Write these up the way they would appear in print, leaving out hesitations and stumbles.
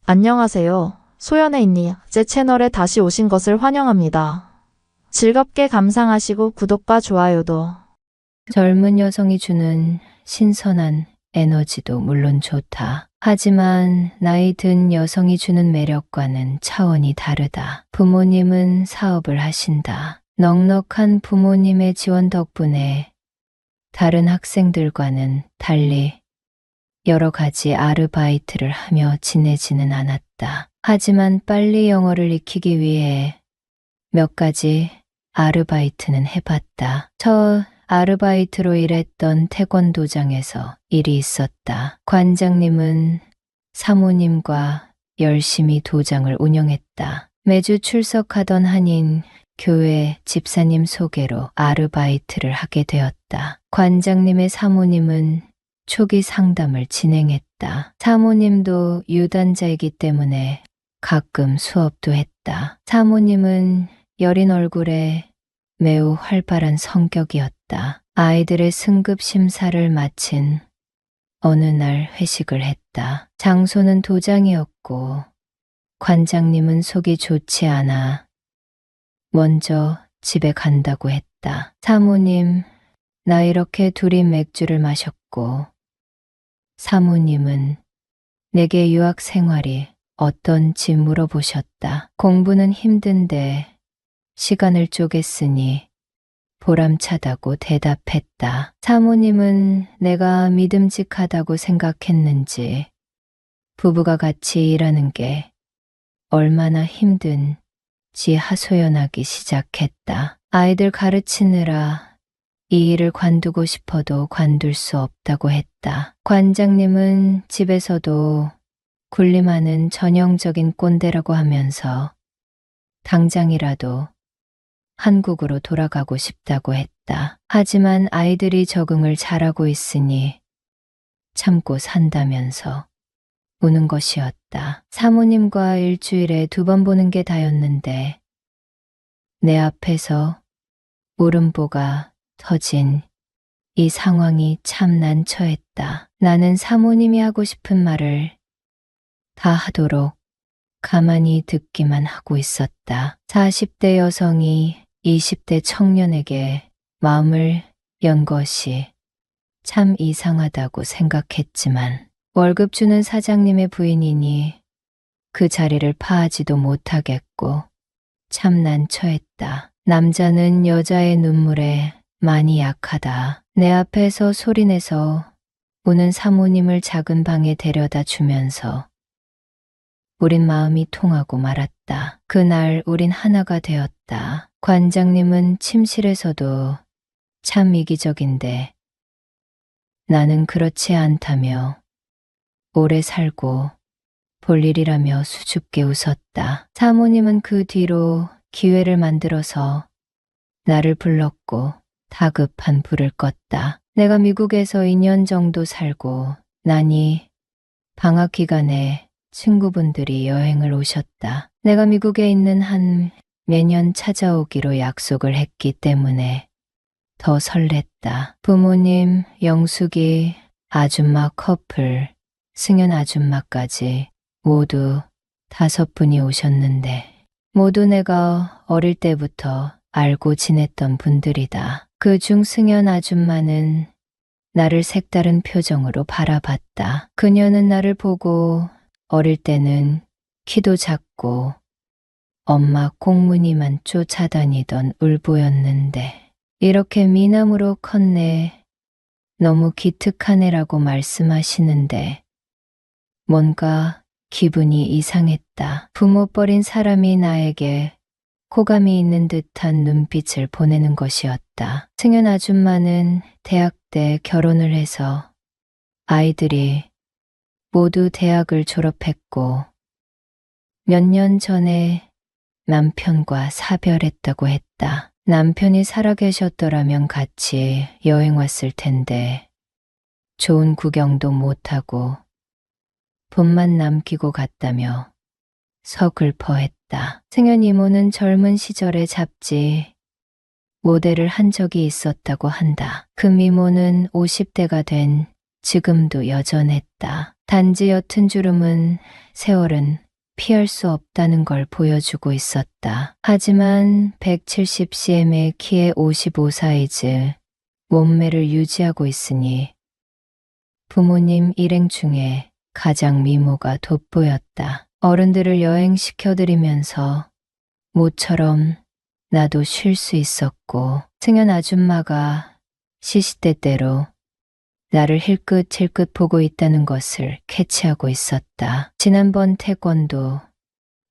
안녕하세요. 소연의 인니 제 채널에 다시 오신 것을 환영합니다. 즐겁게 감상하시고 구독과 좋아요도. 젊은 여성이 주는 신선한 에너지도 물론 좋다. 하지만 나이 든 여성이 주는 매력과는 차원이 다르다. 부모님은 사업을 하신다. 넉넉한 부모님의 지원 덕분에 다른 학생들과는 달리 여러 가지 아르바이트를 하며 지내지는 않았다. 하지만 빨리 영어를 익히기 위해 몇 가지 아르바이트는 해봤다. 첫 아르바이트로 일했던 태권도장에서 일이 있었다. 관장님은 사모님과 열심히 도장을 운영했다. 매주 출석하던 한인 교회 집사님 소개로 아르바이트를 하게 되었다. 관장님의 사모님은 초기 상담을 진행했다. 사모님도 유단자이기 때문에 가끔 수업도 했다. 사모님은 여린 얼굴에 매우 활발한 성격이었다. 아이들의 승급 심사를 마친 어느 날 회식을 했다. 장소는 도장이었고 관장님은 속이 좋지 않아 먼저 집에 간다고 했다. 사모님, 나 이렇게 둘이 맥주를 마셨고 사모님은 내게 유학 생활이 어떤지 물어보셨다. 공부는 힘든데 시간을 쪼갰으니 보람차다고 대답했다. 사모님은 내가 믿음직하다고 생각했는지 부부가 같이 일하는 게 얼마나 힘든지 하소연하기 시작했다. 아이들 가르치느라 이 일을 관두고 싶어도 관둘 수 없다고 했다. 관장님은 집에서도 군림하는 전형적인 꼰대라고 하면서 당장이라도 한국으로 돌아가고 싶다고 했다. 하지만 아이들이 적응을 잘하고 있으니 참고 산다면서 우는 것이었다. 사모님과 일주일에 2번 보는 게 다였는데 내 앞에서 울음보가 터진 이 상황이 참 난처했다. 나는 사모님이 하고 싶은 말을 다 하도록 가만히 듣기만 하고 있었다. 40대 여성이 20대 청년에게 마음을 연 것이 참 이상하다고 생각했지만 월급 주는 사장님의 부인이니 그 자리를 파하지도 못하겠고 참 난처했다. 남자는 여자의 눈물에 많이 약하다. 내 앞에서 소리내서 우는 사모님을 작은 방에 데려다 주면서 우린 마음이 통하고 말았다. 그날 우린 하나가 되었다. 관장님은 침실에서도 참 이기적인데 나는 그렇지 않다며 오래 살고 볼 일이라며 수줍게 웃었다. 사모님은 그 뒤로 기회를 만들어서 나를 불렀고 다급한 불을 껐다. 내가 미국에서 2년 정도 살고 나니 방학 기간에 친구분들이 여행을 오셨다. 내가 미국에 있는 한 매년 찾아오기로 약속을 했기 때문에 더 설렜다. 부모님, 영숙이, 아줌마 커플, 승연 아줌마까지 모두 5분이 오셨는데 모두 내가 어릴 때부터 알고 지냈던 분들이다. 그중 승연 아줌마는 나를 색다른 표정으로 바라봤다. 그녀는 나를 보고 어릴 때는 키도 작고 엄마 꽁무니만 쫓아다니던 울보였는데 이렇게 미남으로 컸네. 너무 기특하네라고 말씀하시는데 뭔가 기분이 이상했다. 부모버린 사람이 나에게 호감이 있는 듯한 눈빛을 보내는 것이었다. 승연 아줌마는 대학 때 결혼을 해서 아이들이 모두 대학을 졸업했고 몇 년 전에 남편과 사별했다고 했다. 남편이 살아계셨더라면 같이 여행 왔을 텐데 좋은 구경도 못하고 돈만 남기고 갔다며 서글퍼했다. 승연 이모는 젊은 시절에 잡지 모델을 한 적이 있었다고 한다. 그 미모는 50대가 된 지금도 여전했다. 단지 옅은 주름은 세월은 피할 수 없다는 걸 보여주고 있었다. 하지만 170cm의 키에 55 사이즈 몸매를 유지하고 있으니 부모님 일행 중에 가장 미모가 돋보였다. 어른들을 여행시켜드리면서 모처럼 나도 쉴 수 있었고 승연 아줌마가 시시때때로 나를 힐끗힐끗 보고 있다는 것을 캐치하고 있었다. 지난번 태권도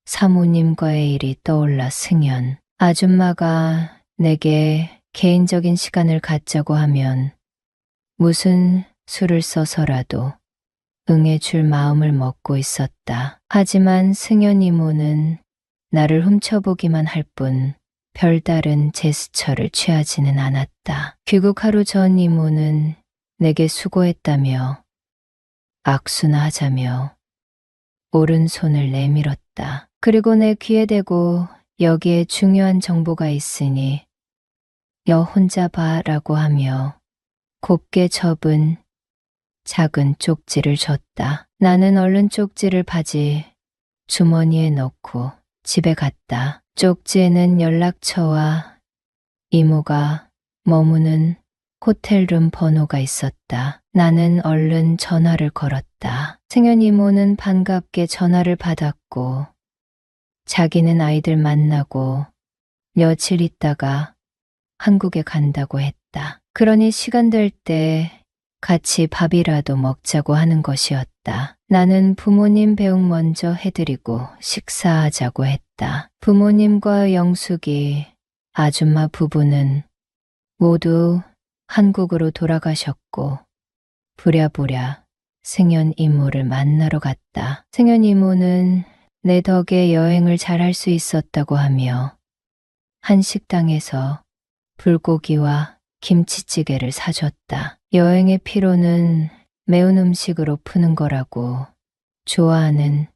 사모님과의 일이 떠올라 승연 아줌마가 내게 개인적인 시간을 갖자고 하면 무슨 수를 써서라도 응해줄 마음을 먹고 있었다. 하지만 승연 이모는 나를 훔쳐보기만 할 뿐 별다른 제스처를 취하지는 않았다. 귀국 하루 전 이모는 내게 수고했다며 악수나 하자며 오른손을 내밀었다. 그리고 내 귀에 대고 여기에 중요한 정보가 있으니 여 혼자 봐라고 하며 곱게 접은 작은 쪽지를 줬다. 나는 얼른 쪽지를 바지 주머니에 넣고 집에 갔다. 쪽지에는 연락처와 이모가 머무는 호텔룸 번호가 있었다. 나는 얼른 전화를 걸었다. 승연 이모는 반갑게 전화를 받았고 자기는 아이들 만나고 며칠 있다가 한국에 간다고 했다. 그러니 시간 될 때 같이 밥이라도 먹자고 하는 것이었다. 나는 부모님 배웅 먼저 해드리고 식사하자고 했다. 부모님과 영숙이 아줌마 부부는 모두 한국으로 돌아가셨고 부랴부랴 승연 이모를 만나러 갔다. 승연 이모는 내 덕에 여행을 잘할 수 있었다고 하며 한 식당에서 불고기와 김치찌개를 사줬다. 여행의 피로는 매운 음식으로 푸는 거라고 좋아하는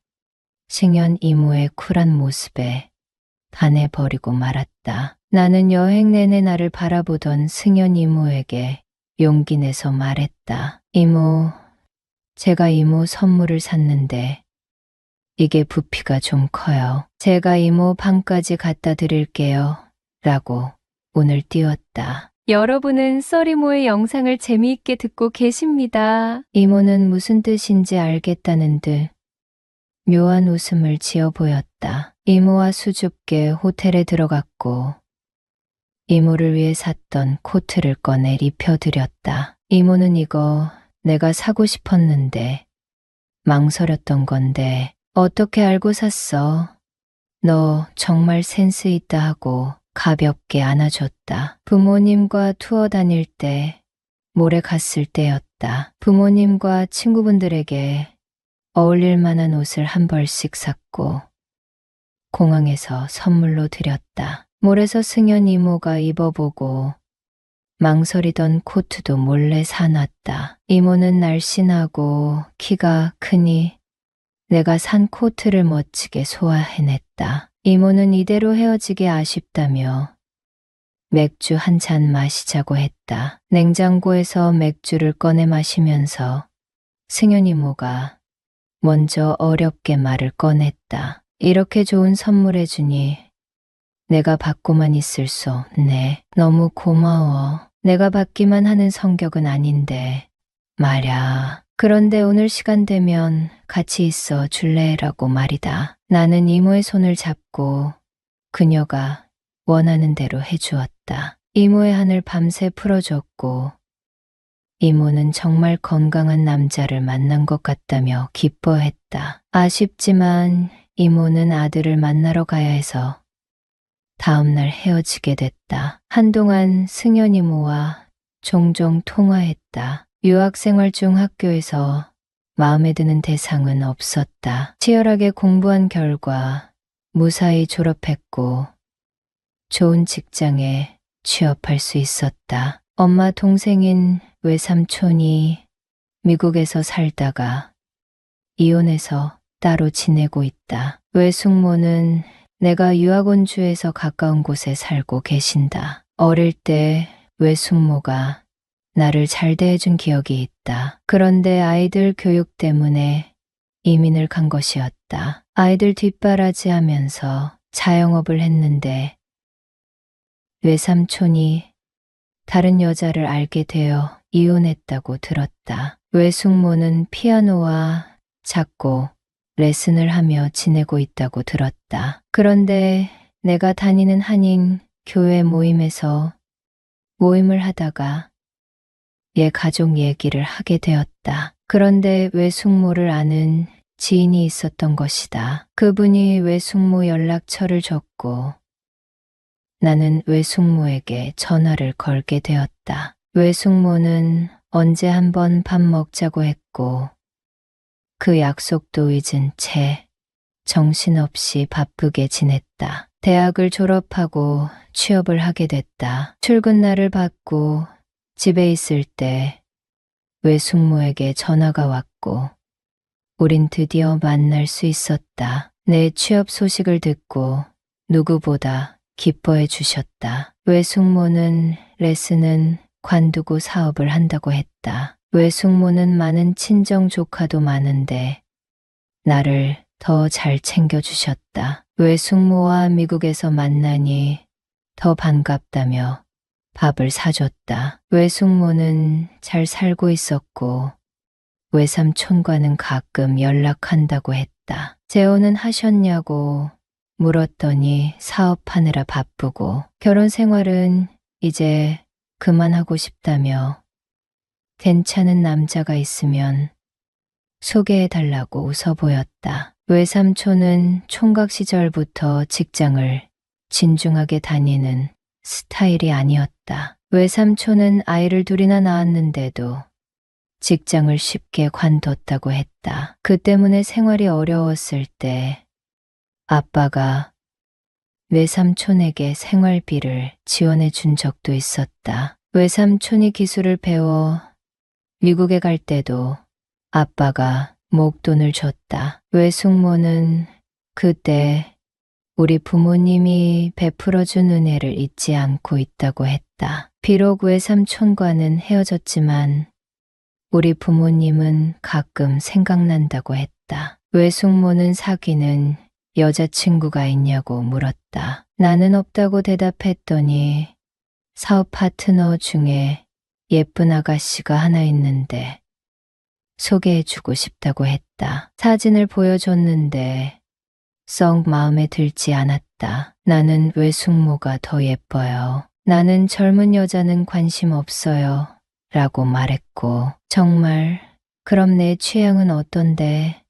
승연 이모의 쿨한 모습에 반해버리고 말았다. 나는 여행 내내 나를 바라보던 승연 이모에게 용기 내서 말했다. 이모, 제가 이모 선물을 샀는데 이게 부피가 좀 커요. 제가 이모 방까지 갖다 드릴게요. 라고 오늘 띄웠다. 여러분은 썰이모의 영상을 재미있게 듣고 계십니다. 이모는 무슨 뜻인지 알겠다는 듯 묘한 웃음을 지어 보였다. 이모와 수줍게 호텔에 들어갔고 이모를 위해 샀던 코트를 꺼내 입혀드렸다. 이모는 이거 내가 사고 싶었는데 망설였던 건데 어떻게 알고 샀어? 너 정말 센스 있다 하고 가볍게 안아줬다. 부모님과 투어 다닐 때 모레 갔을 때였다. 부모님과 친구분들에게 어울릴 만한 옷을 한 벌씩 샀고 공항에서 선물로 드렸다. 몰에서 승연 이모가 입어보고 망설이던 코트도 몰래 사놨다. 이모는 날씬하고 키가 크니 내가 산 코트를 멋지게 소화해냈다. 이모는 이대로 헤어지기 아쉽다며 맥주 한 잔 마시자고 했다. 냉장고에서 맥주를 꺼내 마시면서 승연 이모가 먼저 어렵게 말을 꺼냈다. 이렇게 좋은 선물해주니 내가 받고만 있을 수 없네. 너무 고마워. 내가 받기만 하는 성격은 아닌데 말야. 그런데 오늘 시간 되면 같이 있어 줄래라고 말이다. 나는 이모의 손을 잡고 그녀가 원하는 대로 해주었다. 이모의 한을 밤새 풀어줬고 이모는 정말 건강한 남자를 만난 것 같다며 기뻐했다. 아쉽지만 이모는 아들을 만나러 가야 해서 다음날 헤어지게 됐다. 한동안 승연 이모와 종종 통화했다. 유학생활 중 학교에서 마음에 드는 대상은 없었다. 치열하게 공부한 결과 무사히 졸업했고 좋은 직장에 취업할 수 있었다. 엄마 동생인 외삼촌이 미국에서 살다가 이혼해서 따로 지내고 있다. 외숙모는 내가 유학 온 주에서 가까운 곳에 살고 계신다. 어릴 때 외숙모가 나를 잘 대해준 기억이 있다. 그런데 아이들 교육 때문에 이민을 간 것이었다. 아이들 뒷바라지하면서 자영업을 했는데 외삼촌이 다른 여자를 알게 되어 이혼했다고 들었다. 외숙모는 피아노와 작곡, 레슨을 하며 지내고 있다고 들었다. 그런데 내가 다니는 한인 교회 모임에서 모임을 하다가 얘 가족 얘기를 하게 되었다. 그런데 외숙모를 아는 지인이 있었던 것이다. 그분이 외숙모 연락처를 줬고 나는 외숙모에게 전화를 걸게 되었다. 외숙모는 언제 한번 밥 먹자고 했고 그 약속도 잊은 채 정신없이 바쁘게 지냈다. 대학을 졸업하고 취업을 하게 됐다. 출근 날을 받고 집에 있을 때 외숙모에게 전화가 왔고 우린 드디어 만날 수 있었다. 내 취업 소식을 듣고 누구보다 기뻐해 주셨다. 외숙모는 레슨은 관두고 사업을 한다고 했다. 외숙모는 많은 친정 조카도 많은데 나를 더 잘 챙겨주셨다. 외숙모와 미국에서 만나니 더 반갑다며 밥을 사줬다. 외숙모는 잘 살고 있었고 외삼촌과는 가끔 연락한다고 했다. 재혼은 하셨냐고 물었더니 사업하느라 바쁘고 결혼 생활은 이제 그만하고 싶다며 괜찮은 남자가 있으면 소개해달라고 웃어 보였다. 외삼촌은 총각 시절부터 직장을 진중하게 다니는 스타일이 아니었다. 외삼촌은 아이를 둘이나 낳았는데도 직장을 쉽게 관뒀다고 했다. 그 때문에 생활이 어려웠을 때 아빠가 외삼촌에게 생활비를 지원해 준 적도 있었다. 외삼촌이 기술을 배워 미국에 갈 때도 아빠가 목돈을 줬다. 외숙모는 그때 우리 부모님이 베풀어준 은혜를 잊지 않고 있다고 했다. 비록 외삼촌과는 헤어졌지만 우리 부모님은 가끔 생각난다고 했다. 외숙모는 사귀는 여자친구가 있냐고 물었다. 나는 없다고 대답했더니 사업 파트너 중에 예쁜 아가씨가 하나 있는데 소개해주고 싶다고 했다. 사진을 보여줬는데 썩 마음에 들지 않았다. 나는 외숙모가 더 예뻐요. 나는 젊은 여자는 관심 없어요. 라고 말했고 정말 그럼 내 취향은 어떤데?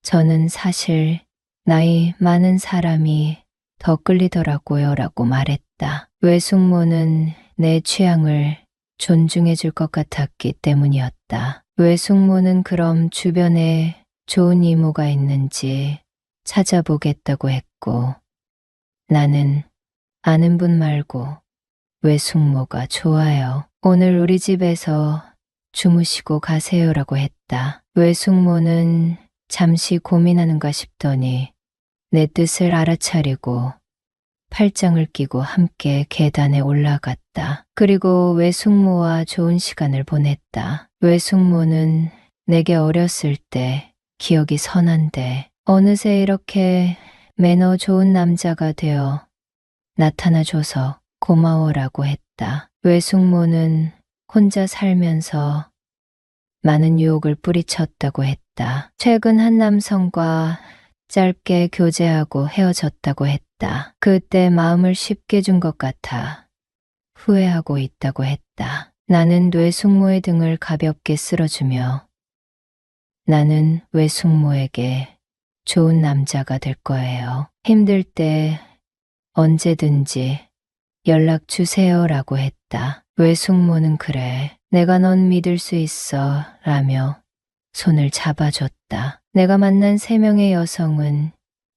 저는 사실 나이 많은 사람이 더 끌리더라고요 라고 말했다. 외숙모는 내 취향을 존중해 줄 것 같았기 때문이었다. 외숙모는 그럼 주변에 좋은 이모가 있는지 찾아보겠다고 했고 나는 아는 분 말고 외숙모가 좋아요. 오늘 우리 집에서 주무시고 가세요라고 했다. 외숙모는 잠시 고민하는가 싶더니 내 뜻을 알아차리고 팔짱을 끼고 함께 계단에 올라갔다. 그리고 외숙모와 좋은 시간을 보냈다. 외숙모는 내게 어렸을 때 기억이 선한데 어느새 이렇게 매너 좋은 남자가 되어 나타나줘서 고마워라고 했다. 외숙모는 혼자 살면서 많은 유혹을 뿌리쳤다고 했다. 최근 한 남성과 짧게 교제하고 헤어졌다고 했다. 그때 마음을 쉽게 준 것 같아 후회하고 있다고 했다. 나는 외숙모의 등을 가볍게 쓸어주며 나는 외숙모에게 좋은 남자가 될 거예요. 힘들 때 언제든지 연락 주세요 라고 했다. 외숙모는 그래. 내가 넌 믿을 수 있어 라며 손을 잡아줬다. 내가 만난 3명의 여성은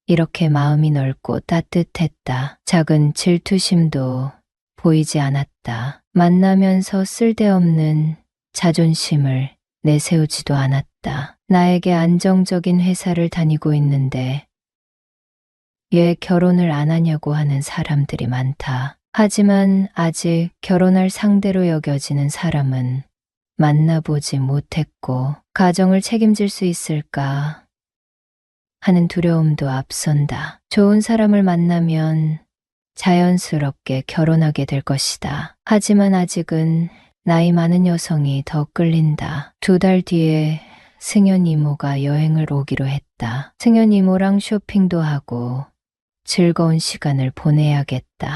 이렇게 마음이 넓고 따뜻했다. 작은 질투심도 보이지 않았다. 만나면서 쓸데없는 자존심을 내세우지도 않았다. 나에게 안정적인 회사를 다니고 있는데 왜 결혼을 안 하냐고 하는 사람들이 많다. 하지만 아직 결혼할 상대로 여겨지는 사람은 만나보지 못했고 가정을 책임질 수 있을까 하는 두려움도 앞선다. 좋은 사람을 만나면 자연스럽게 결혼하게 될 것이다. 하지만 아직은 나이 많은 여성이 더 끌린다. 2달 뒤에 승연 이모가 여행을 오기로 했다. 승연 이모랑 쇼핑도 하고 즐거운 시간을 보내야겠다.